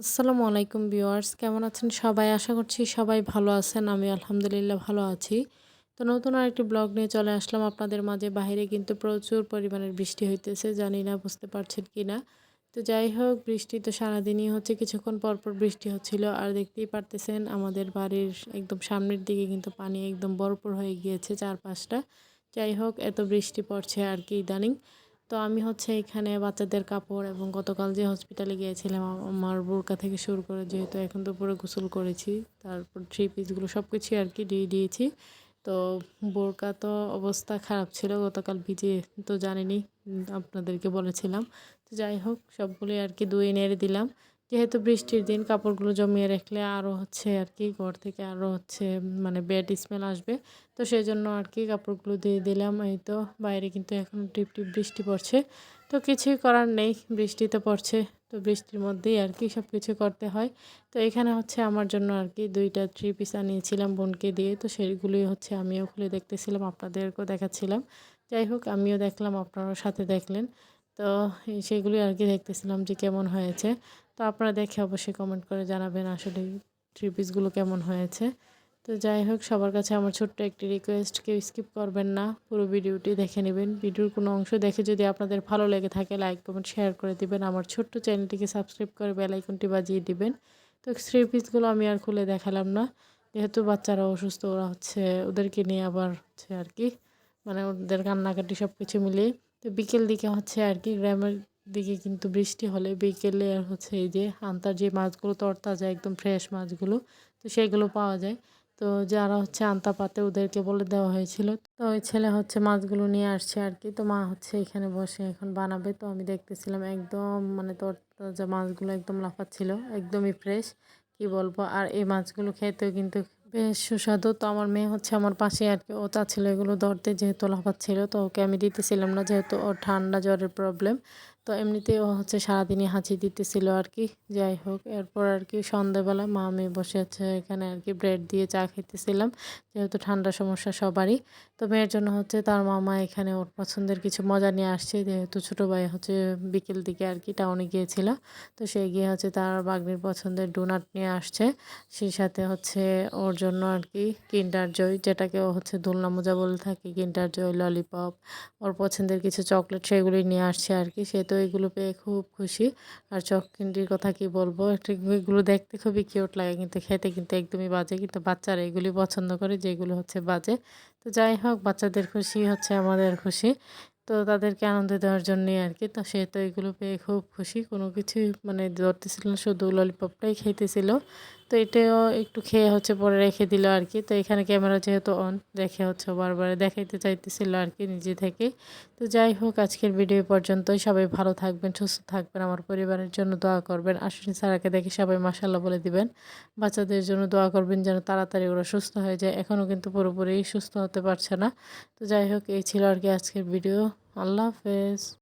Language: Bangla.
আসসালামু আলাইকুম ভিউয়ার্স, কেমন আছেন সবাই? আশা করছি সবাই ভালো আছেন। আমি আলহামদুলিল্লাহ ভালো আছি। তো নতুন আরেকটি ব্লগ নিয়ে চলে আসলাম আপনাদের মাঝে। বাহিরে কিন্তু প্রচুর পরিমাণের বৃষ্টি হইতেছে। জানি না বুঝতে পারছেন কিনা। তো যাই হোক, বৃষ্টি তো সারাদিনই হচ্ছে, কিছুক্ষণ পর পর বৃষ্টি হচ্ছিল। আর দেখতেই পারতেছেন আমাদের বাড়ির একদম সামনের দিকে কিন্তু পানি একদম ভরপুর হয়ে গিয়েছে চারপাশটা। যাই হোক, এত বৃষ্টি পড়ছে আর কি ইদানিং। তো আমি হচ্ছে এখানে বাচ্চাদের কাপড় এবং গতকাল যে হসপিটালে গিয়েছিলাম আমার বোরকা থেকে শুরু করে, যেহেতু এখন তো পুরো গোসল করেছি, তারপর থ্রি পিসগুলো সব কিছুই আর কি দিয়ে দিয়েছি। তো বোরকা তো অবস্থা খারাপ ছিল, গতকাল ভিজে, তো জানেনই, আপনাদেরকে বলেছিলাম। তো যাই হোক, সবগুলোই আর কি ধুয়ে নেড়ে দিলাম। যেহেতু বৃষ্টির দিন কাপড়গুলো জমিয়ে রাখলে আরও হচ্ছে আর কি ঘর থেকে আরও হচ্ছে মানে ব্যাড স্মেল আসবে। তো সেজন্য আর কি কাপড়গুলো দিয়ে দিলাম। এই তো বাইরে কিন্তু এখন টিপ টিপ বৃষ্টি পড়ছে। তো কিছুই করার নেই, বৃষ্টি তো পড়ছে। তো বৃষ্টির মধ্যেই আর কি সব কিছু করতে হয়। তো এখানে হচ্ছে আমার জন্য আর কি 2টা থ্রি পিস আনিয়েছিলাম বোনকে দিয়ে। তো সেইগুলোই হচ্ছে আমিও খুলে দেখতেছিলাম, আপনাদেরকেও দেখাচ্ছিলাম। যাই হোক, আমিও দেখলাম, আপনারাও সাথে দেখলেন। তো সেগুলোই আর কি দেখতেছিলাম যে কেমন হয়েছে। তো আপনারা দেখে অবশ্যই কমেন্ট করে জানাবেন আসলে থ্রি পিসগুলো কেমন হয়েছে। তো যাই হোক, সবার কাছে আমার ছোট্ট একটি রিকোয়েস্ট, কেউ স্কিপ করবেন না, পুরো ভিডিওটি দেখে নেবেন। ভিডিওর কোনো অংশ দেখে যদি আপনাদের ভালো লেগে থাকে লাইক কমেন্ট শেয়ার করে দিবেন। আমার ছোট্ট চ্যানেলটিকে সাবস্ক্রাইব করে বেল আইকনটি বাজিয়ে দিবেন। তো থ্রি পিসগুলো আমি আর খুলে দেখালাম না, যেহেতু বাচ্চারা অসুস্থ, ওরা হচ্ছে ওদেরকে নিয়ে আবার হচ্ছে আর কি মানে ওদের কান্নাকাটি সব কিছু মিলিয়ে। তো বিকেল দিকে হচ্ছে আর কি গ্রামের দিকে কিন্তু বৃষ্টি হলে বিকেলে আর হচ্ছে এই যে আন্তার যে মাছগুলো তরতাজা একদম ফ্রেশ মাছগুলো, তো সেগুলো পাওয়া যায়। তো যারা হচ্ছে আনতে পাতে ওদেরকে বলে দেওয়া হয়েছিল। তো ওই ছেলে হচ্ছে মাছগুলো নিয়ে আসছে আর কি। তো মা হচ্ছে এখানে বসে এখন বানাবে। তো আমি দেখতেছিলাম একদম মানে তরতাজা মাছগুলো একদম লাফাচ্ছিল, একদমই ফ্রেশ, কি বলবো। আর এই মাছগুলো খেতেও কিন্তু বেশ সুস্বাদু। তো আমার মেয়ে হচ্ছে আমার পাশে আর কি, ও চাচ্ছিল এগুলো ধরতে, যেহেতু লাফাচ্ছিল। তো ওকে আমি দিতেছিলাম না, যেহেতু ওর ঠান্ডা জ্বরের প্রবলেম। তো এমনিতেই ও হচ্ছে সারাদিনই হাঁচি দিতেছিল আর কি। যাই হোক, এরপর আর কি সন্ধ্যাবেলা মা আমি বসে আছে এখানে আর কি ব্রেড দিয়ে চা খেতেছিলাম, যেহেতু ঠান্ডা সমস্যা সবারই। তো মেয়ের জন্য হচ্ছে তার মামা এখানে ওর পছন্দের কিছু মজা নিয়ে আসছে, যেহেতু ছোটো ভাই হচ্ছে বিকেল দিকে আর কি টাউনে গিয়েছিল। তো সে গিয়ে হচ্ছে তার বাগনির পছন্দের ডোনাট নিয়ে আসছে। সেই সাথে হচ্ছে ওর জন্য আর কি কিন্ডার জয়, যেটাকে ও হচ্ছে দোলনা মোজা বলে থাকে, কিন্ডার জয়, ললিপপ, ওর পছন্দের কিছু চকলেট সেগুলি নিয়ে আসছে আর কি। সে তো এগুলো পেয়ে খুব খুশি। আর চক ক্যান্ডির কথা কি বলবো, এগুলো দেখতে খুবই কিউট লাগে, কিন্তু খেতে কিন্তু একদমই বাজে। কিন্তু বাচ্চারা এগুলি পছন্দ করে যেগুলো হচ্ছে বাজে। তো যাই হোক, বাচ্চাদের খুশি হচ্ছে আমাদের খুশি। তো তাদেরকে আনন্দ দেওয়ার জন্যই আর কি। তো সে তো এগুলো পেয়ে খুব খুশি, কোনো কিছুই মানে ধরতেছিল না, শুধু ললিপপটাই খেতেছিল। তো এটাও একটু খেয়ে হচ্ছে পরে রেখে দিল আর কি। তো এখানে ক্যামেরা যেহেতু অন, দেখে হচ্ছে বারবার দেখাইতে চাইতেছিল আর কি নিজে থেকে। তো যাই হোক, আজকের ভিডিও পর্যন্তই। সবাই ভালো থাকবেন, সুস্থ থাকবেন, আমার পরিবারের জন্য দোয়া করবেন। আশ্বিনী স্যারাকে দেখে সবাই মাশাআল্লাহ বলে দিবেন। বাচ্চাদের জন্য দোয়া করবেন যেন তাড়াতাড়ি ওরা সুস্থ হয়ে যায়, এখনও কিন্তু পুরোপুরি সুস্থ হতে পারছে না। তো যাই হোক, এই ছিল আর কি আজকের ভিডিও। আল্লাহ হাফেজ।